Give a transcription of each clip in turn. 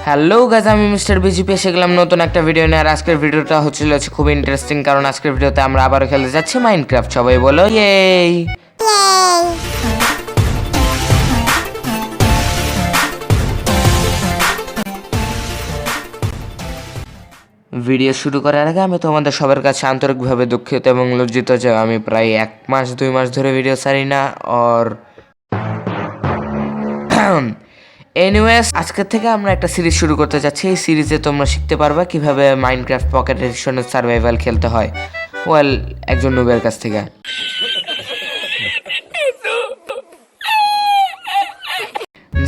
Hello guys, আমি mister BGP এসে গেলাম নতুন একটা ভিডিও নিয়ে। আর আজকের ভিডিওটা হচ্ছে খুব ইন্টারেস্টিং, কারণ আজকের ভিডিওতে আমরা আবারও খেলতে যাচ্ছি মাইনক্রাফট। সবাই বলো ইয়েই। ভিডিও শুরু করার আগে আমি তোমাদের সবার কাছে আন্তরিকভাবে দুঃখিত এবং লজ্জিত যে আমি প্রায় 1-2 মাস ধরে ভিডিও ছাড়ি না। আর এনিওয়েজ, আজকের থেকে আমরা একটা সিরিজ শুরু করতে যাচ্ছি। এই সিরিজে তোমরা শিখতে পারবে কিভাবে মাইনক্রাফট পকেট এডিশনের সার্ভাইভাল খেলতে হয়, ওয়েল, একজন নুবের কাছ থেকে।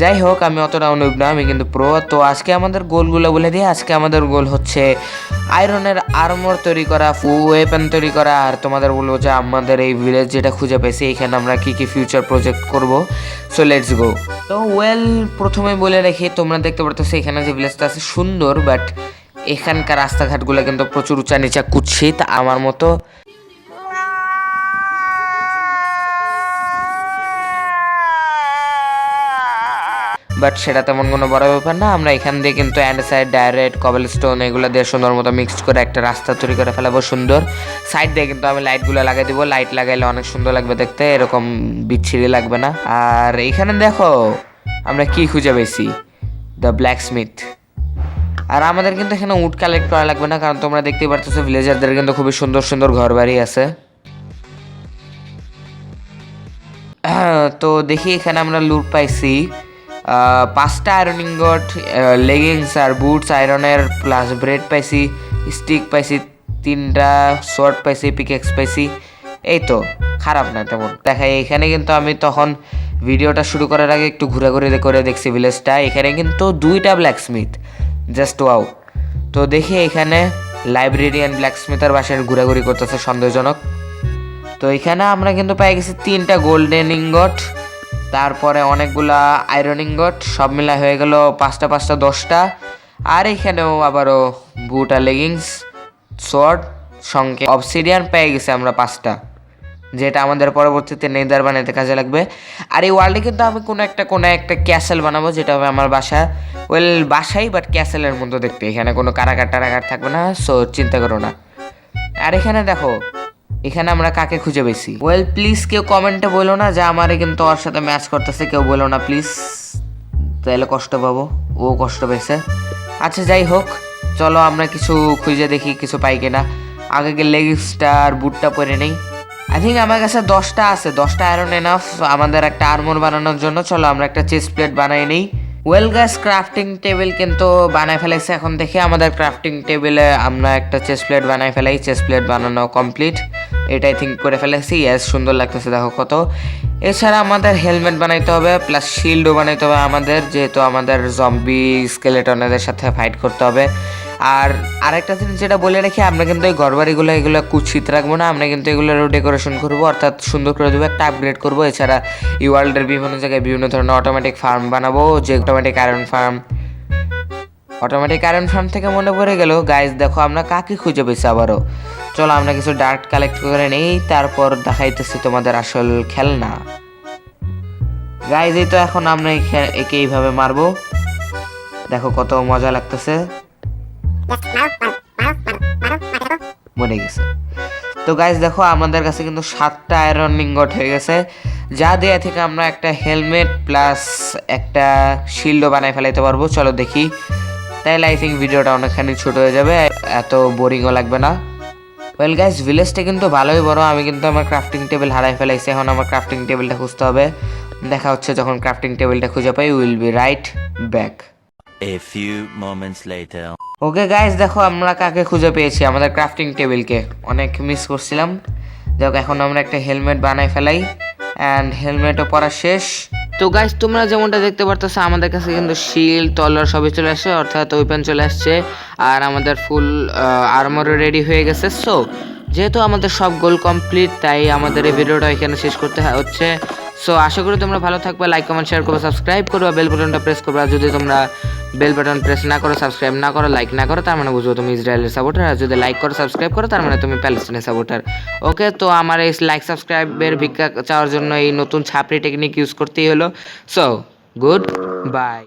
যাই হোক, আমি অতটা অনুব না, আমি কিন্তু প্রো। তো আজকে আমাদের গোলগুলো বলে দিই। আজকে আমাদের গোল হচ্ছে আয়রনের আর্মর তৈরি করা, ওয়েপন তৈরি করা। আর তোমাদের বলবো যে আমাদের এই ভিলেজ যেটা খুঁজে পেয়েছি, এখানে আমরা কি কি ফিউচার প্রজেক্ট করব। So let's go. তো ওয়েল, প্রথমে বলে রাখি, তোমরা দেখতে পারতেছো এখানে যে ভিলেজটা আছে সুন্দর, বাট এখানকার রাস্তাঘাটগুলো কিন্তু প্রচুর উঁচা নিচা কুৎসিত আমার মতো। বাট সেটা তেমন কোনো বড় ব্যাপার না। আমরা এখান দিয়ে কিন্তু অ্যান্ডসাইড, ডাইরেক্ট, কবেল স্টোন এগুলো দিয়ে সুন্দর মতো মিক্সড করে একটা রাস্তা তৈরি করে ফেলাবো সুন্দর। সাইড দিয়ে কিন্তু আমি লাইটগুলো লাগিয়ে দিব। লাইট লাগাইলে অনেক সুন্দর লাগবে দেখতে, এরকম বিচ্ছিরি লাগবে না। আর এখানে দেখো আমরা কি খুঁজে পেয়েছি, দ্য ব্ল্যাক স্মিথ। আর আমাদের কিন্তু এখানে উড কালেক্ট করা লাগবে না, কারণ তোমরা দেখতেই পারতেছো ভিলেজারদের কিন্তু খুবই সুন্দর সুন্দর ঘর বাড়ি আছে। তো দেখি এখানে আমরা লুট পাইছি 5টা আয়রন ইনগট, লেগিংস আর বুটস আয়রনের, প্লাস ব্রেড পাইছি, স্টিক পাইছি 3টা, শর্ট পাইছি, পিকেক্স পাইছি। এই তো খারাপ না তেমন দেখাই। এখানে কিন্তু আমি তখন ভিডিওটা শুরু করার আগে একটু ঘোরাঘুরি করে দেখছি ভিলেজটা। এখানে কিন্তু 2টা ব্ল্যাক স্মিথ, জাস্ট ওয়াও। তো দেখি এখানে লাইব্রেরিয়ান ব্ল্যাক স্মিথের বাসায় ঘোরাঘুরি করতেছে সন্দেহজনক। তো এখানে আমরা কিন্তু পেয়ে গেছি 3টা গোল্ডেন ইনগট, তারপরে অনেকগুলা আয়রন ইনগট, সব মিলা হয়ে গেল 5টা 5টা 10টা। আর এখানেও আবারও বুট আর লেগিংস, শর্ট, সঙ্গে অবসিডিয়ান পেয়ে গেছি আমরা 5টা, যেটা আমাদের পরবর্তীতে নেদার বানাইতে কাজে লাগবে। আর এই ওয়ার্ল্ডে কিন্তু আমি কোনো একটা ক্যাসেল বানাবো, যেটা হবে আমার বাসা। ওয়েল, বাসাই, বাট ক্যাসেলের মতো দেখতে। এখানে কোনো কারাগার টারাগার থাকবে না, সো চিন্তা করো না। আর এখানে দেখো, এখানে আমরা কাকে খুঁজে পেয়েছি। ওয়েল, প্লিজ কেউ কমেন্টে বলো না যে আমারে কিন্তু ওর সাথে ম্যাচ করতেছে, কেউ বলো না প্লিজ, তাহলে কষ্ট পাবো, ও কষ্ট পেয়েছে। আচ্ছা যাই হোক, চলো আমরা কিছু খুঁজে দেখি কিছু পাই কিনা। আগে গিয়ে লেগিংসটা আর বুটটা পরে নেই। আই থিঙ্ক আমার কাছে 10টা আছে, 10টা আয়রন এনাফ আমাদের একটা আর্মর বানানোর জন্য। চলো আমরা একটা চেস্ট প্লেট বানাই নেই। ওয়েল গাইস, ক্রাফটিং টেবিল কিন্তু বানাই ফেলাইছে। এখন দেখি আমাদের ক্রাফটিং টেবিলে আমরা একটা চেস্ট প্লেট বানাই ফেলাই। চেস্ট প্লেট বানানো কমপ্লিট, এটাই থিঙ্ক করে ফেলেছি। ইয়েস, সুন্দর লাগতেছে দেখো কত। এছাড়া আমাদের হেলমেট বানাইতে হবে, প্লাস শিল্ডও বানাইতে হবে আমাদের, যেহেতু আমাদের জম্বি স্কেলেটনদের সাথে ফাইট করতে হবে। আর আরেকটা জিনিস যেটা বলে রাখি, আমরা কিন্তু এই ঘরবাড়িগুলো এগুলো কুৎসিত রাখবো না, আমরা কিন্তু এগুলোরও ডেকোরেশন করবো, অর্থাৎ সুন্দর করে দেবো, একটা আপগ্রেড করবো। এছাড়া এই ওয়ার্ল্ডের বিভিন্ন জায়গায় বিভিন্ন ধরনের অটোমেটিক ফার্ম বানাবো, যে automatic iron farm. Automatic iron farm থেকে মনে পড়ে গেল গাইজ, দেখো আমরা কাকে খুঁজে পেয়েছি আবারও। চলো আমরা কিছু ডার্ট কালেক্ট করে নেই, তারপর দেখাইতেছি তোমাদের আসল খেলনা। গাইজ এই তো এখন আমরা একে এইভাবে মারবো, দেখো কত মজা লাগতেছে, মরে গেছে। তো গাইজ দেখো আমাদের কাছে কিন্তু 7টা আয়রন ইনগট হয়ে গেছে, যা দেয়া থেকে আমরা একটা হেলমেট প্লাস একটা শিল্ডও বানাই ফেলাইতে পারবো। চলো দেখি, তাইলে আই থিঙ্ক ভিডিওটা অনেকখানি ছোট হয়ে যাবে, এত বোরিংও লাগবে না। ওয়েল গাইজ, ভিলেজটা কিন্তু ভালোই বড়। আমি কিন্তু আমার ক্রাফটিং টেবিল হারাই ফেলাইছি, এখন আমার ক্রাফটিং টেবিলটা খুঁজতে হবে। দেখা হচ্ছে যখন ক্রাফটিং টেবিলটা খুঁজে পাই, will be right back. A few moments later. Okay guys, দেখো আমরা কাকে খুঁজে পেয়েছি, আমাদের ক্রাফটিং টেবিলকে। অনেক মিস করছিলাম। দেখো এখন আমরা একটা হেলমেট বানাই ফেলাই, অ্যান্ড হেলমেটও পরা শেষ। তো গাইজ তোমরা যেমনটা দেখতে পারতেছো, আমাদের কাছে কিন্তু শিল্ড, তলোয়ার সবই চলে আসছে, অর্থাৎ ওয়েপন চলে আসছে। আর আমাদের ফুল আর্মারও রেডি হয়ে গেছে। সো যেহেতু আমাদের সব গোল কমপ্লিট, তাই আমাদের এই ভিডিওটা এখানে শেষ করতে হচ্ছে। সো আশা করি তোমরা ভালো থাকবে, লাইক কমেন্ট শেয়ার করবে, সাবস্ক্রাইব করবে, বেল বাটনটা প্রেস করবে। আর যদি তোমরা বেল বাটন প্রেস না করো, সাবস্ক্রাইব না করো, লাইক না করো, তার মানে বুঝবো তুমি ইসরায়েলের সাপোর্টার। আর যদি লাইক করো, সাবস্ক্রাইব করো, তার মানে তুমি প্যালেস্টাইনের সাপোর্টার। ওকে, তো আমার এই লাইক সাবস্ক্রাইবের ভিক্ষা চাওয়ার জন্য এই নতুন ছাপড়ি টেকনিক ইউজ করতেই হলো। So good bye.